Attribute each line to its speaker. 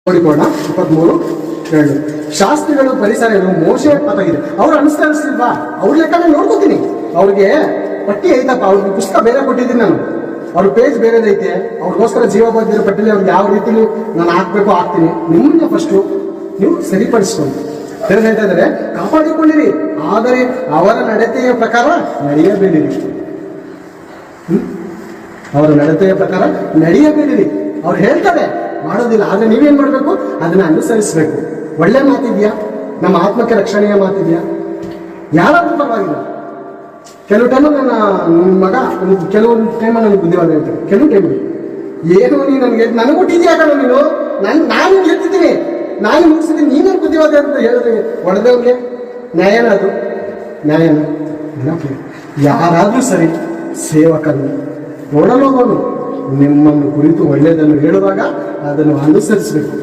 Speaker 1: ನೋಡಿಕೊಳ್ಳೋಣ 23:2 ಶಾಸ್ತ್ರಿಗಳು ಪರಿಸರಗಳು ಮೋಶೆ ಪತಾಗಿದೆ ಅವ್ರು ಅನುಸರಿಸಲಿಲ್ವಾ? ಅವ್ರ ಲೆಕ್ಕ ನಾನು ನೋಡ್ಕೋತೀನಿ. ಅವ್ರಿಗೆ ಪಟ್ಟಿ ಐತಪ್ಪ, ಅವ್ರಿಗೆ ಪುಸ್ತಕ ಬೇರೆ ಕೊಟ್ಟಿದ್ದೀನಿ ನಾನು, ಅವ್ರ ಪೇಜ್ ಬೇರೆದೈತೆ, ಅವ್ರಿಗೋಸ್ಕರ ಜೀವ ಬದ್ದಿರೋ ಪಟ್ಟಿಲಿ ಅವ್ರಿಗೆ ಯಾವ ರೀತಿಲಿ ನಾನು ಹಾಕ್ಬೇಕು ಹಾಕ್ತೀನಿ. ನಿಮ್ಮನ್ನ ಫಸ್ಟು ನೀವು ಸರಿಪಡಿಸ್ಕೊಂಡು ಹೇಳ್ತಾ ಇದ್ದಾರೆ, ಕಾಪಾಡಿಕೊಂಡಿರಿ, ಆದರೆ ಅವರ ನಡತೆಯ ಪ್ರಕಾರ ನಡೆಯಬೇಡಿರಿ. ಅವರ ನಡತೆಯ ಪ್ರಕಾರ ನಡೆಯಬೇಡಿರಿ. ಅವ್ರು ಹೇಳ್ತಾರೆ ಮಾಡೋದಿಲ್ಲ, ಆದ್ರೆ ನೀವೇನ್ ಮಾಡ್ಬೇಕು? ಅದನ್ನ ಅನುಸರಿಸಬೇಕು. ಒಳ್ಳೆ ಮಾತಿದ್ಯಾ, ನಮ್ಮ ಆತ್ಮಕ್ಕೆ ರಕ್ಷಣೆಯ ಮಾತಿದ್ಯಾ, ಯಾರಾದ್ರೂ ಪರವಾಗಿಲ್ಲ. ಕೆಲವು ಟೈಮ್ ನನ್ನ ಮಗ ಕೆಲವೊಂದು ಟೈಮ್ ನನಗೆ ಬುದ್ಧಿವಾದ ಹೇಳ್ತಾರೆ, ಕೆಲವು ಟೈಮ್ ಏನು ನೀನು ನನಗೆ ಕೊಟ್ಟಿದ್ಯಾ ಕಣ, ನೀನು ನಾನು ಗೆದ್ದಿದ್ದೀನಿ, ನಾನು ಮುಗಿಸಿದ್ದೀನಿ, ನೀನು ಬುದ್ಧಿವಾದ ಅಂತ ಹೇಳಿದ್ರೆ ಹೊಡೆದವ್ರಿಗೆ ನ್ಯಾಯನ? ಅದು ನ್ಯಾಯನ? ಯಾರಾದ್ರೂ ಸರಿ, ಸೇವಕನು ನೋಡಲೋಗೋನು ನಿಮ್ಮನ್ನು ಕುರಿತು ಒಳ್ಳೆಯದನ್ನು ಹೇಳುವಾಗ ಅದನ್ನು ಅನುಸರಿಸಬೇಕು.